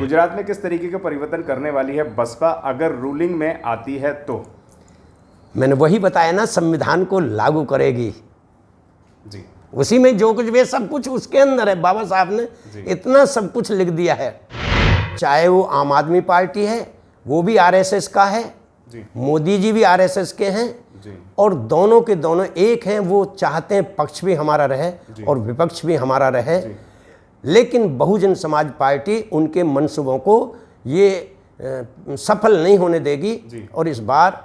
गुजरात में किस तरीके का परिवर्तन करने वाली है बसपा अगर रूलिंग में आती है तो? मैंने वही बताया ना, संविधान को लागू करेगी जी। उसी में जो कुछ भी सब कुछ उसके अंदर है। बाबा साहब ने इतना सब कुछ लिख दिया है। चाहे वो आम आदमी पार्टी है, वो भी आरएसएस का है जी। मोदी जी भी आरएसएस के हैं जी। और दोनों के दोनों एक हैं। वो चाहते हैं पक्ष भी हमारा रहे और विपक्ष भी हमारा रहे, लेकिन बहुजन समाज पार्टी उनके मंसूबों को ये सफल नहीं होने देगी। और इस बार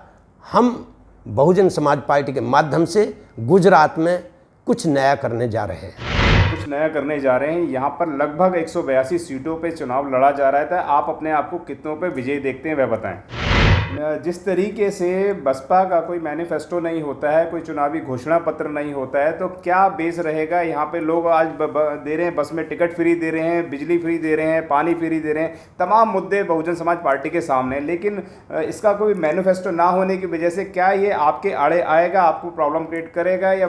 हम बहुजन समाज पार्टी के माध्यम से गुजरात में कुछ नया करने जा रहे हैं। कुछ नया करने जा रहे हैं। यहाँ पर लगभग 182 सीटों पे चुनाव लड़ा जा रहा था। आप अपने आप को कितनों पे विजयी देखते हैं वह बताएं। जिस तरीके से बसपा का कोई मैनिफेस्टो नहीं होता है, कोई चुनावी घोषणा पत्र नहीं होता है, तो क्या बेस रहेगा? यहाँ पे लोग आज दे रहे हैं, बस में टिकट फ्री दे रहे हैं, बिजली फ्री दे रहे हैं, पानी फ्री दे रहे हैं, तमाम मुद्दे बहुजन समाज पार्टी के सामने, लेकिन इसका कोई मैनिफेस्टो ना होने की वजह से क्या ये आपके आड़े आएगा, आपको प्रॉब्लम क्रिएट करेगा, या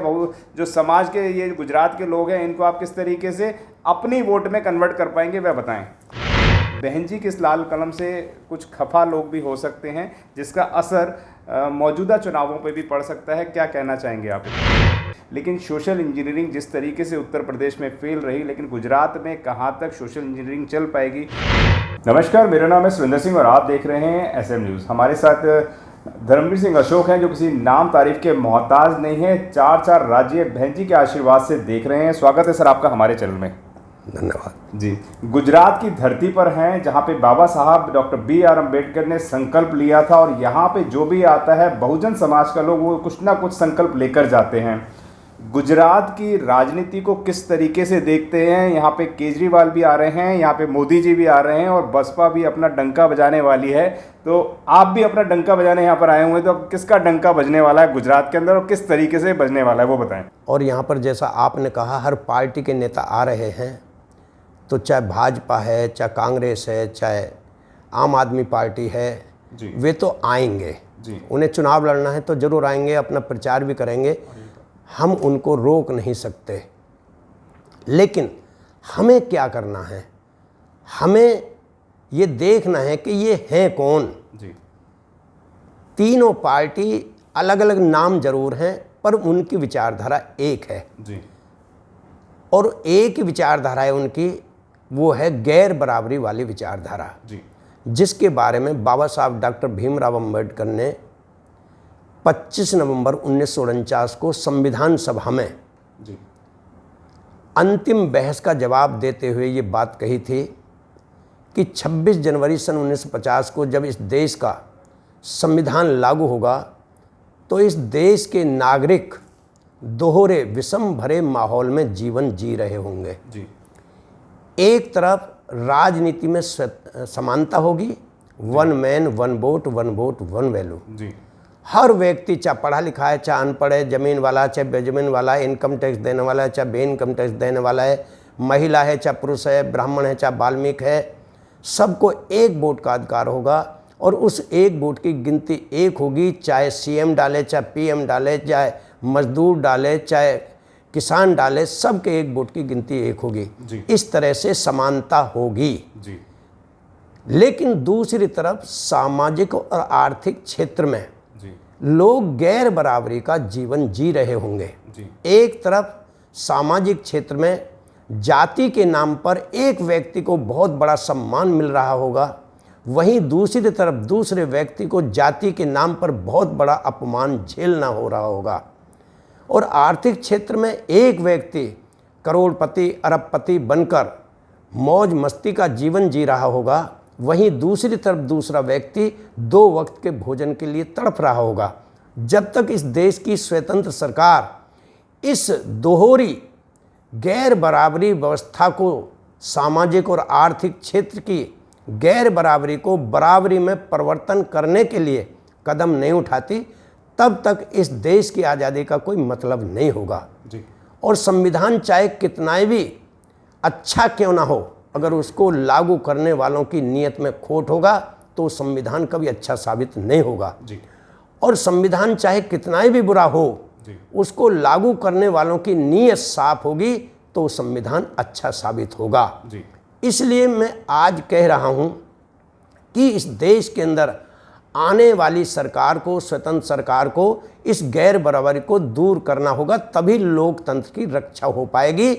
जो समाज के ये गुजरात के लोग हैं इनको आप किस तरीके से अपनी वोट में कन्वर्ट कर पाएंगे वह बताएं। बहन जी के इस लाल कलम से कुछ खफा लोग भी हो सकते हैं, जिसका असर मौजूदा चुनावों पे भी पड़ सकता है, क्या कहना चाहेंगे आप? लेकिन सोशल इंजीनियरिंग जिस तरीके से उत्तर प्रदेश में फेल रही, लेकिन गुजरात में कहां तक सोशल इंजीनियरिंग चल पाएगी? नमस्कार, मेरा नाम है सुरेंद्र सिंह और आप देख रहे हैं SM न्यूज़। हमारे साथ धर्मवीर सिंह अशोक हैं, जो किसी नाम तारीफ के मोहताज नहीं है, 4 राज्य बहन जी के आशीर्वाद से देख रहे हैं। स्वागत है सर आपका हमारे चैनल में। धन्यवाद जी। गुजरात की धरती पर हैं, जहां पे बाबा साहब डॉक्टर BR अम्बेडकर ने संकल्प लिया था, और यहाँ पे जो भी आता है बहुजन समाज का लोग वो कुछ ना कुछ संकल्प लेकर जाते हैं। गुजरात की राजनीति को किस तरीके से देखते हैं? यहाँ पे केजरीवाल भी आ रहे हैं, यहाँ पे मोदी जी भी आ रहे हैं, और बसपा भी अपना डंका बजाने वाली है। तो आप भी अपना डंका बजाने यहाँ पर आए हुए हैं, तो अब किसका डंका बजने वाला है गुजरात के अंदर और किस तरीके से बजने वाला है वो बताएं। और यहाँ पर जैसा आपने कहा, हर पार्टी के नेता आ रहे हैं, तो चाहे भाजपा है, चाहे कांग्रेस है, चाहे आम आदमी पार्टी है, वे तो आएंगे। उन्हें चुनाव लड़ना है तो जरूर आएंगे, अपना प्रचार भी करेंगे, हम उनको रोक नहीं सकते। लेकिन हमें क्या करना है? हमें ये देखना है कि ये हैं कौन। तीनों पार्टी अलग अलग नाम जरूर हैं, पर उनकी विचारधारा एक है और एक ही विचारधारा है उनकी, वो है गैर बराबरी वाली विचारधारा, जिसके बारे में बाबा साहब डॉक्टर भीमराव अम्बेडकर ने 25 नवंबर 1949 को संविधान सभा में अंतिम बहस का जवाब देते हुए ये बात कही थी कि 26 जनवरी सन 1950 को जब इस देश का संविधान लागू होगा, तो इस देश के नागरिक दोहरे विषम भरे माहौल में जीवन जी रहे होंगे। एक तरफ राजनीति में समानता होगी, 1 मैन 1 वोट 1 वोट 1 वैल्यू। हर व्यक्ति, चाहे पढ़ा लिखा है, चाहे अनपढ़ है, जमीन वाला चाहे बेजमीन वाला है, इनकम टैक्स देने वाला है, चाहे बे इनकम टैक्स देने वाला है, महिला है चाहे पुरुष है, ब्राह्मण है चाहे वाल्मीकि है, सबको एक वोट का अधिकार होगा। और उस एक वोट की गिनती एक होगी, चाहे CM डाले, चाहे PM डाले, चाहे मजदूर डाले, चाहे किसान डाले, सबके एक वोट की गिनती एक होगी। इस तरह से समानता होगी। लेकिन दूसरी तरफ सामाजिक और आर्थिक क्षेत्र में लोग गैर बराबरी का जीवन जी रहे होंगे। एक तरफ सामाजिक क्षेत्र में जाति के नाम पर एक व्यक्ति को बहुत बड़ा सम्मान मिल रहा होगा, वहीं दूसरी तरफ दूसरे व्यक्ति को जाति के नाम पर बहुत बड़ा अपमान झेलना हो रहा होगा। और आर्थिक क्षेत्र में एक व्यक्ति करोड़पति अरबपति बनकर मौज मस्ती का जीवन जी रहा होगा, वहीं दूसरी तरफ दूसरा व्यक्ति 2 वक्त के भोजन के लिए तड़प रहा होगा। जब तक इस देश की स्वतंत्र सरकार इस दोहरी गैर बराबरी व्यवस्था को, सामाजिक और आर्थिक क्षेत्र की गैर बराबरी को बराबरी में परिवर्तन करने के लिए कदम नहीं उठाती, तब तक इस देश की आज़ादी का कोई मतलब नहीं होगा। और संविधान चाहे कितना भी अच्छा क्यों ना हो, अगर उसको लागू करने वालों की नीयत में खोट होगा तो संविधान कभी अच्छा साबित नहीं होगा। और संविधान चाहे कितना भी बुरा हो, उसको लागू करने वालों की नीयत साफ होगी तो संविधान अच्छा साबित होगा। इसलिए मैं आज कह रहा हूँ कि इस देश के अंदर आने वाली सरकार को, स्वतंत्र सरकार को, इस गैर बराबरी को दूर करना होगा, तभी लोकतंत्र की रक्षा हो पाएगी।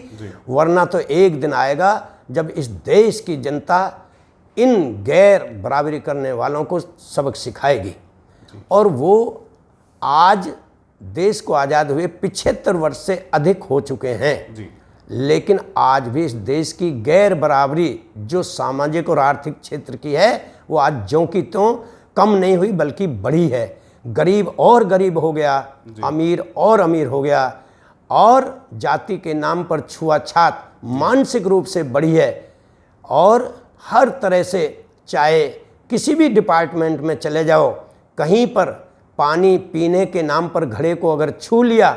वरना तो एक दिन आएगा जब इस देश की जनता इन गैर बराबरी करने वालों को सबक सिखाएगी। और वो आज देश को आज़ाद हुए 75 वर्ष से अधिक हो चुके हैं, लेकिन आज भी इस देश की गैर बराबरी जो सामाजिक और आर्थिक क्षेत्र की है वो आज ज्यों की त्यों कम नहीं हुई बल्कि बढ़ी है। गरीब और गरीब हो गया, अमीर और अमीर हो गया, और जाति के नाम पर छुआछात मानसिक रूप से बढ़ी है। और हर तरह से, चाहे किसी भी डिपार्टमेंट में चले जाओ, कहीं पर पानी पीने के नाम पर घड़े को अगर छू लिया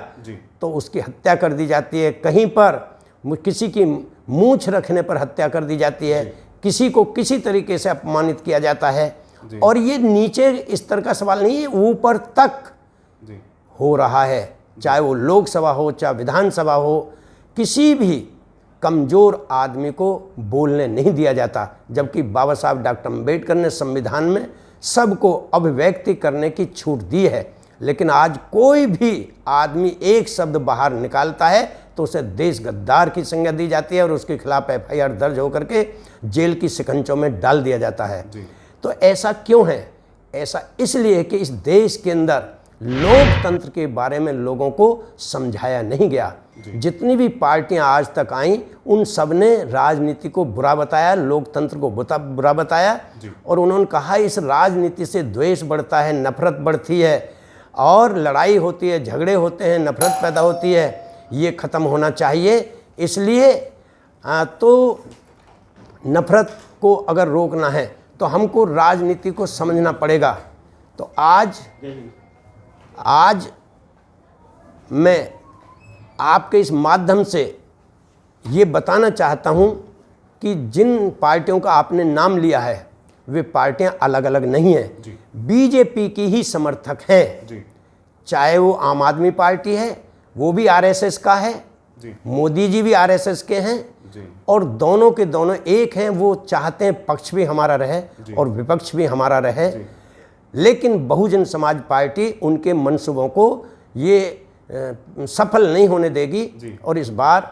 तो उसकी हत्या कर दी जाती है, कहीं पर किसी की मूंछ रखने पर हत्या कर दी जाती है, किसी को किसी तरीके से अपमानित किया जाता है। और ये नीचे स्तर का सवाल नहीं है, ऊपर तक हो रहा है, चाहे वो लोकसभा हो चाहे विधानसभा हो, किसी भी कमज़ोर आदमी को बोलने नहीं दिया जाता। जबकि बाबा साहब डॉक्टर अम्बेडकर ने संविधान में सबको अभिव्यक्ति करने की छूट दी है, लेकिन आज कोई भी आदमी एक शब्द बाहर निकालता है तो उसे देश गद्दार की संज्ञा दी जाती है और उसके खिलाफ FIR दर्ज होकर के जेल की शिकंजों में डाल दिया जाता है। तो ऐसा क्यों है? ऐसा इसलिए कि इस देश के अंदर लोकतंत्र के बारे में लोगों को समझाया नहीं गया। जितनी भी पार्टियां आज तक आईं उन सब ने राजनीति को बुरा बताया, लोकतंत्र को बुरा बताया, और उन्होंने कहा इस राजनीति से द्वेष बढ़ता है, नफरत बढ़ती है, और लड़ाई होती है, झगड़े होते हैं, नफरत पैदा होती है, ये ख़त्म होना चाहिए। इसलिए तो नफरत को अगर रोकना है तो हमको राजनीति को समझना पड़ेगा। तो आज मैं आपके इस माध्यम से ये बताना चाहता हूँ कि जिन पार्टियों का आपने नाम लिया है वे पार्टियां अलग अलग नहीं हैं, बीजेपी की ही समर्थक हैं। चाहे वो आम आदमी पार्टी है, वो भी RSS का है, मोदी जी भी RSS के हैं, और दोनों के दोनों एक हैं। वो चाहते हैं पक्ष भी हमारा रहे और विपक्ष भी हमारा रहे, लेकिन बहुजन समाज पार्टी उनके मंसूबों को ये सफल नहीं होने देगी। और इस बार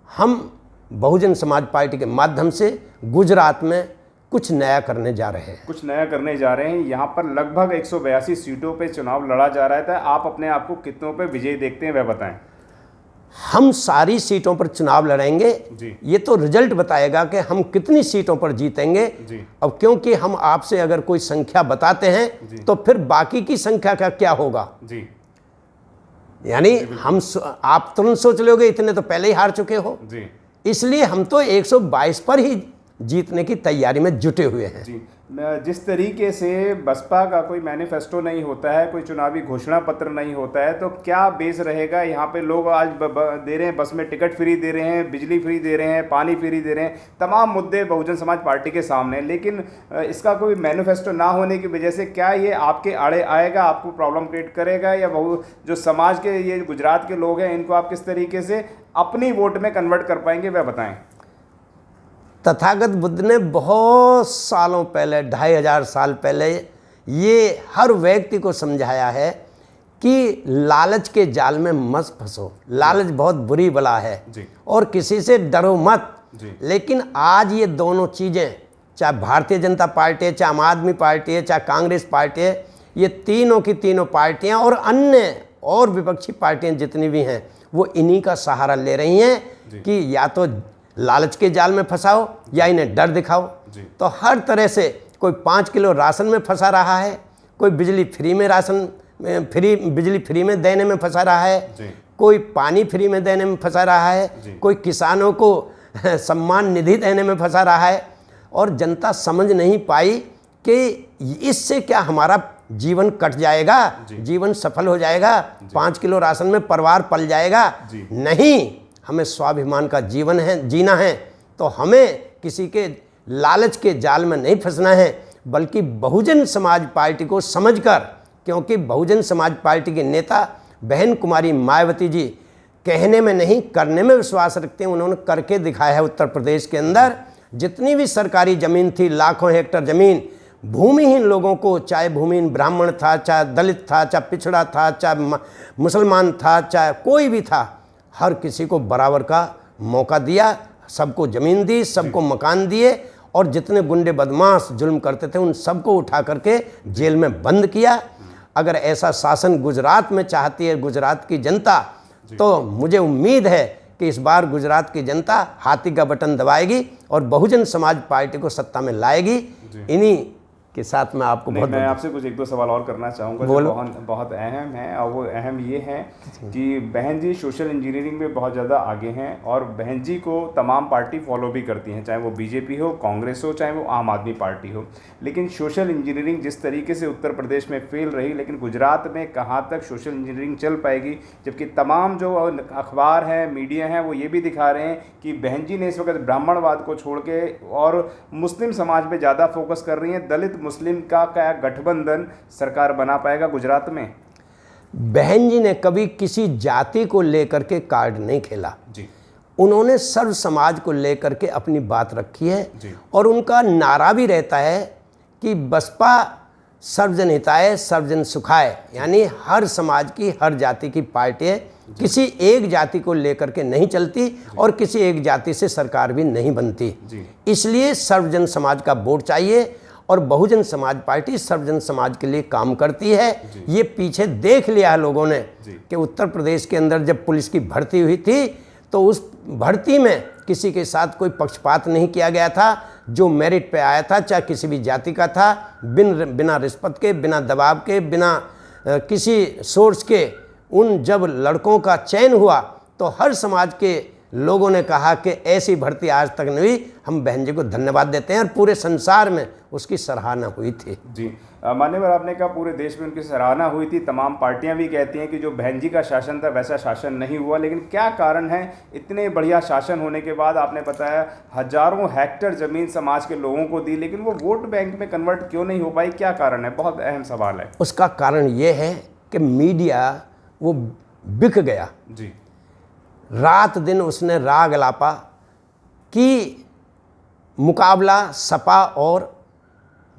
हम बहुजन समाज पार्टी के माध्यम से गुजरात में कुछ नया करने जा रहे हैं। यहाँ पर लगभग 182 सीटों पे चुनाव लड़ा जा रहा था। आप अपने आप को कितनों पे विजयी देखते हैं वह बताएं। हम सारी सीटों पर चुनाव लड़ेंगे, ये तो रिजल्ट बताएगा कि हम कितनी सीटों पर जीतेंगे। अब क्योंकि हम आपसे अगर कोई संख्या बताते हैं तो फिर बाकी की संख्या का क्या होगा? यानी आप तुरंत सोच लोगे इतने तो पहले ही हार चुके हो। इसलिए हम तो 122 पर ही जीतने की तैयारी में जुटे हुए हैं। जिस तरीके से बसपा का कोई मैनिफेस्टो नहीं होता है, कोई चुनावी घोषणा पत्र नहीं होता है, तो क्या बेस रहेगा? यहाँ पे लोग आज दे रहे हैं, बस में टिकट फ्री दे रहे हैं, बिजली फ्री दे रहे हैं, पानी फ्री दे रहे हैं, तमाम मुद्दे बहुजन समाज पार्टी के सामने, लेकिन इसका कोई मैनिफेस्टो ना होने की वजह से क्या ये आपके आड़े आएगा, आपको प्रॉब्लम क्रिएट करेगा? या जो समाज के ये गुजरात के लोग हैं इनको आप किस तरीके से अपनी वोट में कन्वर्ट कर पाएंगे वह बताएं। तथागत बुद्ध ने बहुत सालों पहले, 2500 साल पहले, ये हर व्यक्ति को समझाया है कि लालच के जाल में मत फंसो। लालच बहुत बुरी बला है और किसी से डरो मत। लेकिन आज ये दोनों चीज़ें, चाहे भारतीय जनता पार्टी है, चाहे आम आदमी पार्टी है, चाहे कांग्रेस पार्टी है, ये तीनों की तीनों पार्टियां और अन्य और विपक्षी पार्टियां जितनी भी हैं वो इन्हीं का सहारा ले रही हैं कि या तो लालच के जाल में फंसाओ या इन्हें डर दिखाओ। तो हर तरह से कोई 5 किलो राशन में फंसा रहा है, कोई बिजली फ्री में देने में फंसा रहा है, कोई पानी फ्री में देने में फंसा रहा है, कोई किसानों को सम्मान निधि देने में फंसा रहा है। और जनता समझ नहीं पाई कि इससे क्या हमारा जीवन कट जाएगा, जीवन सफल हो जाएगा, 5 किलो राशन में परिवार पल जाएगा। नहीं, हमें स्वाभिमान का जीवन है, जीना है, तो हमें किसी के लालच के जाल में नहीं फंसना है, बल्कि बहुजन समाज पार्टी को समझकर, क्योंकि बहुजन समाज पार्टी के नेता बहन कुमारी मायावती जी कहने में नहीं करने में विश्वास रखते हैं। उन्होंने करके दिखाया है उत्तर प्रदेश के अंदर, जितनी भी सरकारी ज़मीन थी, लाखों हेक्टर ज़मीन भूमिहीन लोगों को, चाहे भूमिहीन ब्राह्मण था, चाहे दलित था, चाहे पिछड़ा था, चाहे मुसलमान था, चाहे कोई भी था, हर किसी को बराबर का मौका दिया, सबको ज़मीन दी, सबको मकान दिए, और जितने गुंडे बदमाश जुल्म करते थे उन सबको उठा करके जेल में बंद किया। अगर ऐसा शासन गुजरात में चाहती है गुजरात की जनता, तो मुझे उम्मीद है कि इस बार गुजरात की जनता हाथी का बटन दबाएगी और बहुजन समाज पार्टी को सत्ता में लाएगी। इन्हीं के साथ मैं आपको मैं आपसे कुछ एक दो सवाल और करना चाहूँगा जो बहुत अहम है, और वो अहम ये है कि बहन जी सोशल इंजीनियरिंग में बहुत ज़्यादा आगे हैं, और बहन जी को तमाम पार्टी फॉलो भी करती हैं, चाहे वो बीजेपी हो, कांग्रेस हो, चाहे वो आम आदमी पार्टी हो। लेकिन सोशल इंजीनियरिंग जिस तरीके से उत्तर प्रदेश में फेल रही, लेकिन गुजरात में कहाँ तक सोशल इंजीनियरिंग चल पाएगी, जबकि तमाम जो अखबार हैं, मीडिया हैं, वो ये भी दिखा रहे हैं कि बहन जी ने इस वक्त ब्राह्मणवाद को छोड़ के और मुस्लिम समाज पर ज़्यादा फोकस कर रही हैं। दलित मुस्लिम का क्या गठबंधन सरकार बना पाएगा गुजरात में? बहन जी ने कभी किसी जाति को लेकर के कार्ड नहीं खेला जी। उन्होंने सर्व समाज को लेकर के अपनी बात रखी है जी। और उनका नारा भी रहता है कि बसपा सर्वजन हिताय सर्वजन सुखाय, यानी हर समाज की, हर जाति की पार्टी है, किसी एक जाति को लेकर के नहीं चलती और किसी एक जाति से सरकार भी नहीं बनती। इसलिए सर्वजन समाज का वोट चाहिए और बहुजन समाज पार्टी सर्वजन समाज के लिए काम करती है। ये पीछे देख लिया है लोगों ने कि उत्तर प्रदेश के अंदर जब पुलिस की भर्ती हुई थी तो उस भर्ती में किसी के साथ कोई पक्षपात नहीं किया गया था। जो मेरिट पे आया था, चाहे किसी भी जाति का था, बिना रिश्वत के, बिना दबाव के, बिना किसी सोर्स के, उन जब लड़कों का चयन हुआ तो हर समाज के लोगों ने कहा कि ऐसी भर्ती आज तक नहीं हुई। हम बहन जी को धन्यवाद देते हैं और पूरे संसार में उसकी सराहना हुई थी। जी मान्यवर, आपने कहा पूरे देश में उनकी सराहना हुई थी, तमाम पार्टियां भी कहती हैं कि जो बहन जी का शासन था वैसा शासन नहीं हुआ। लेकिन क्या कारण है, इतने बढ़िया शासन होने के बाद आपने बताया हजारों हेक्टर ज़मीन समाज के लोगों को दी, लेकिन वो वोट बैंक में कन्वर्ट क्यों नहीं हो पाई? क्या कारण है? बहुत अहम सवाल है। उसका कारण ये है कि मीडिया वो बिक गया जी। रात दिन उसने राग लापा कि मुकाबला सपा और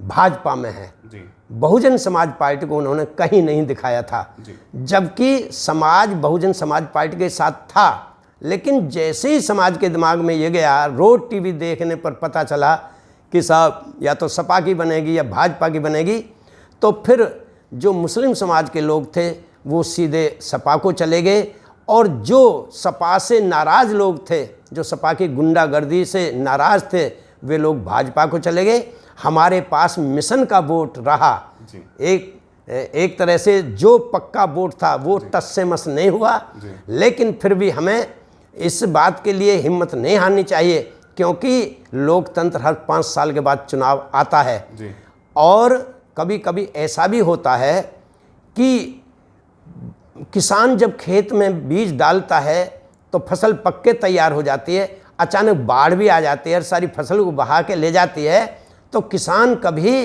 भाजपा में है। जी। बहुजन समाज पार्टी को उन्होंने कहीं नहीं दिखाया था, जबकि समाज बहुजन समाज पार्टी के साथ था। लेकिन जैसे ही समाज के दिमाग में ये गया, रोज टीवी देखने पर पता चला कि साहब या तो सपा की बनेगी या भाजपा की बनेगी, तो फिर जो मुस्लिम समाज के लोग थे वो सीधे सपा को चले गए, और जो सपा से नाराज़ लोग थे, जो सपा की गुंडागर्दी से नाराज़ थे, वे लोग भाजपा को चले गए। हमारे पास मिशन का वोट रहा। एक तरह से जो पक्का वोट था वो टस से मस नहीं हुआ, लेकिन फिर भी हमें इस बात के लिए हिम्मत नहीं हारनी चाहिए, क्योंकि लोकतंत्र हर 5 साल के बाद चुनाव आता है। और कभी कभी ऐसा भी होता है कि किसान जब खेत में बीज डालता है तो फसल पक के तैयार हो जाती है, अचानक बाढ़ भी आ जाती है और सारी फसल को बहा के ले जाती है, तो किसान कभी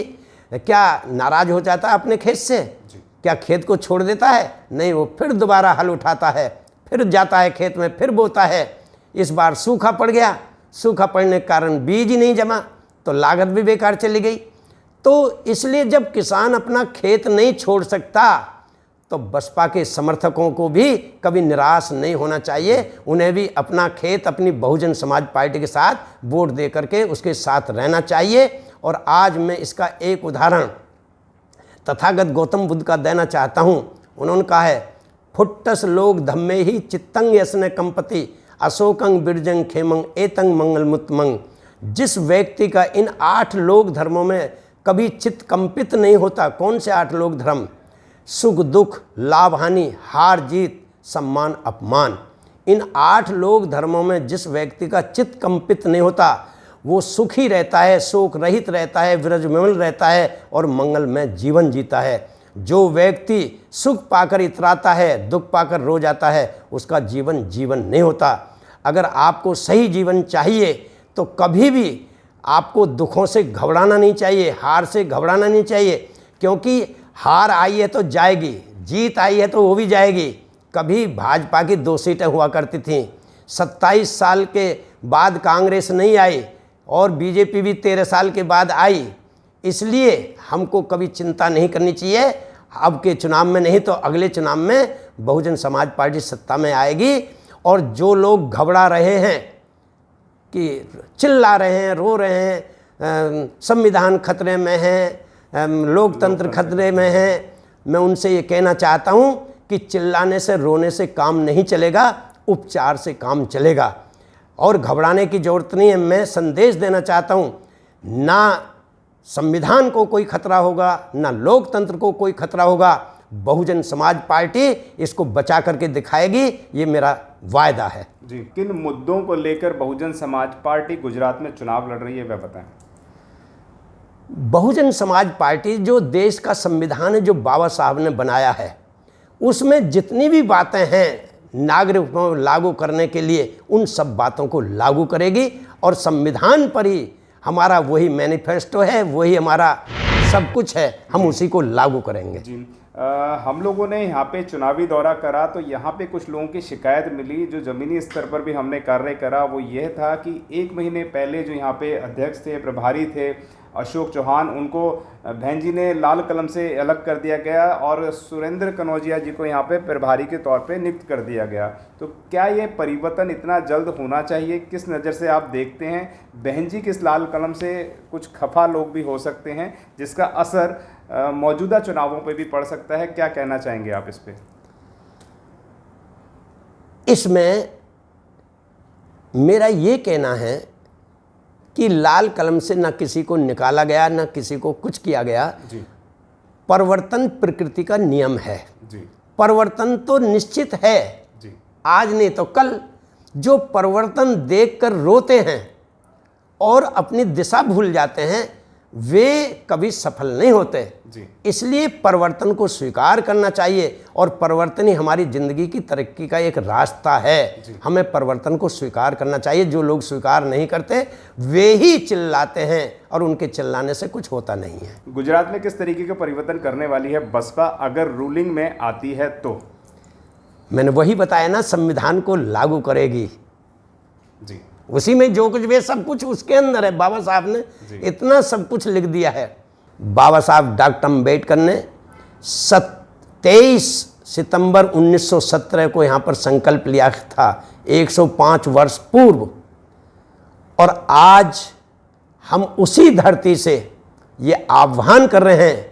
क्या नाराज हो जाता है अपने खेत से? क्या खेत को छोड़ देता है? नहीं, वो फिर दोबारा हल उठाता है, फिर जाता है खेत में, फिर बोता है। इस बार सूखा पड़ गया, सूखा पड़ने के कारण बीज ही नहीं जमा तो लागत भी बेकार चली गई। तो इसलिए जब किसान अपना खेत नहीं छोड़ सकता तो बसपा के समर्थकों को भी कभी निराश नहीं होना चाहिए, उन्हें भी अपना खेत अपनी बहुजन समाज पार्टी के साथ वोट दे करके उसके साथ रहना चाहिए। और आज मैं इसका एक उदाहरण तथागत गौतम बुद्ध का देना चाहता हूँ। उन्होंने कहा है, फुट्टस लोग धम्मे ही चित्तंग यसने कंपति अशोकंग बिरजंग खेमंग एतंग मंगलमुत्तमंग। जिस व्यक्ति का इन 8 लोक धर्मों में कभी चित्त कंपित नहीं होता, कौन से 8 लोक धर्म? सुख दुख, लाभ हानि, हार जीत, सम्मान अपमान। इन 8 लोक धर्मों में जिस व्यक्ति का चित्त कंपित नहीं होता वो सुखी रहता है, शोक रहित रहता है, विरजमल रहता है और मंगल में जीवन जीता है। जो व्यक्ति सुख पाकर इतराता है, दुख पाकर रो जाता है, उसका जीवन जीवन नहीं होता। अगर आपको सही जीवन चाहिए तो कभी भी आपको दुखों से घबराना नहीं चाहिए, हार से घबराना नहीं चाहिए, क्योंकि हार आई है तो जाएगी, जीत आई है तो वो भी जाएगी। कभी भाजपा की 2 सीटें हुआ करती थीं, 27 साल के बाद कांग्रेस नहीं आई और बीजेपी भी 13 साल के बाद आई, इसलिए हमको कभी चिंता नहीं करनी चाहिए। अब के चुनाव में नहीं तो अगले चुनाव में बहुजन समाज पार्टी सत्ता में आएगी। और जो लोग घबरा रहे हैं कि चिल्ला रहे हैं, रो रहे हैं, संविधान खतरे में है, लोकतंत्र खतरे में है, मैं उनसे ये कहना चाहता हूँ कि चिल्लाने से रोने से काम नहीं चलेगा, उपचार से काम चलेगा और घबराने की ज़रूरत नहीं है। मैं संदेश देना चाहता हूँ, ना संविधान को कोई खतरा होगा, ना लोकतंत्र को कोई खतरा होगा। बहुजन समाज पार्टी इसको बचा करके दिखाएगी, ये मेरा वायदा है। जी, किन मुद्दों को लेकर बहुजन समाज पार्टी गुजरात में चुनाव लड़ रही है, वह बताएं। बहुजन समाज पार्टी जो देश का संविधान है, जो बाबा साहब ने बनाया है, उसमें जितनी भी बातें हैं नागरिक को लागू करने के लिए, उन सब बातों को लागू करेगी। और संविधान पर ही हमारा वही मैनिफेस्टो है, वही हमारा सब कुछ है, हम उसी को लागू करेंगे। जी, हम लोगों ने यहाँ पे चुनावी दौरा करा तो यहाँ पे कुछ लोगों की शिकायत मिली, जो ज़मीनी स्तर पर भी हमने कार्य करा। वो यह था कि 1 महीने पहले जो यहाँ पे अध्यक्ष थे, प्रभारी थे अशोक चौहान, उनको बहन जी ने लाल कलम से अलग कर दिया गया और सुरेंद्र कनौजिया जी को यहाँ पे प्रभारी के तौर पे नियुक्त कर दिया गया। तो क्या ये परिवर्तन इतना जल्द होना चाहिए? किस नज़र से आप देखते हैं? बहन जी किस लाल कलम से कुछ खफा लोग भी हो सकते हैं, जिसका असर मौजूदा चुनावों पे भी पड़ सकता है। क्या कहना चाहेंगे आप इस पे? इसमें मेरा ये कहना है कि लाल कलम से न किसी को निकाला गया, न किसी को कुछ किया गया। जी। परिवर्तन प्रकृति का नियम है। जी। परिवर्तन तो निश्चित है। जी। आज नहीं तो कल। जो परिवर्तन देखकर रोते हैं और अपनी दिशा भूल जाते हैं, वे कभी सफल नहीं होते। जी। इसलिए परिवर्तन को स्वीकार करना चाहिए और परिवर्तन ही हमारी ज़िंदगी की तरक्की का एक रास्ता है। हमें परिवर्तन को स्वीकार करना चाहिए। जो लोग स्वीकार नहीं करते वे ही चिल्लाते हैं और उनके चिल्लाने से कुछ होता नहीं है। गुजरात में किस तरीके का परिवर्तन करने वाली है बसपा अगर रूलिंग में आती है तो? मैंने वही बताया ना, संविधान को लागू करेगी। जी। उसी में जो कुछ भी सब कुछ उसके अंदर है। बाबा साहब ने इतना सब कुछ लिख दिया है। बाबा साहब डॉक्टर अम्बेडकर ने 23 सितंबर 1917 को यहाँ पर संकल्प लिया था, 105 वर्ष पूर्व। और आज हम उसी धरती से ये आह्वान कर रहे हैं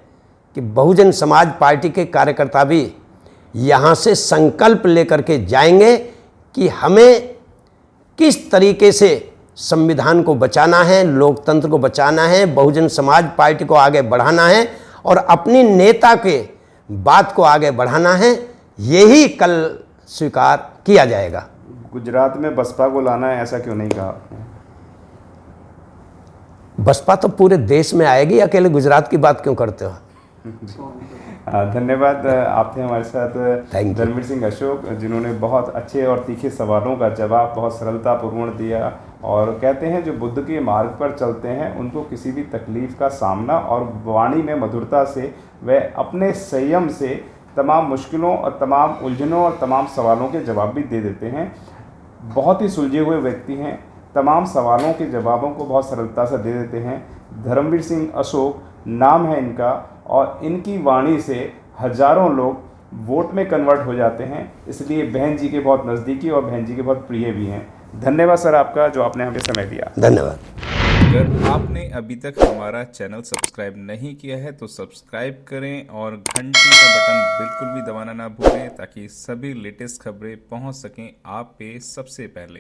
कि बहुजन समाज पार्टी के कार्यकर्ता भी यहाँ से संकल्प लेकर के जाएंगे कि हमें किस तरीके से संविधान को बचाना है, लोकतंत्र को बचाना है, बहुजन समाज पार्टी को आगे बढ़ाना है और अपनी नेता के बात को आगे बढ़ाना है। यही कल स्वीकार किया जाएगा। गुजरात में बसपा को लाना है, ऐसा क्यों नहीं कहा आपने? बसपा तो पूरे देश में आएगी, अकेले गुजरात की बात क्यों करते हो? धन्यवाद। आप थे हमारे साथ धर्मवीर सिंह अशोक, जिन्होंने बहुत अच्छे और तीखे सवालों का जवाब बहुत सरलतापूर्ण दिया। और कहते हैं जो बुद्ध के मार्ग पर चलते हैं उनको किसी भी तकलीफ़ का सामना और वाणी में मधुरता से वह अपने संयम से तमाम मुश्किलों और तमाम उलझनों और तमाम सवालों के जवाब भी दे देते हैं। बहुत ही सुलझे हुए व्यक्ति हैं, तमाम सवालों के जवाबों को बहुत सरलता से दे देते हैं। धर्मवीर सिंह अशोक नाम है इनका और इनकी वाणी से हजारों लोग वोट में कन्वर्ट हो जाते हैं। इसलिए बहन जी के बहुत नज़दीकी और बहन जी के बहुत प्रिय भी हैं। धन्यवाद सर आपका, जो आपने हमें समय दिया। धन्यवाद। अगर आपने अभी तक हमारा चैनल सब्सक्राइब नहीं किया है तो सब्सक्राइब करें और घंटी का बटन बिल्कुल भी दबाना ना भूलें, ताकि सभी लेटेस्ट खबरें पहुंच सकें आप पे सबसे पहले।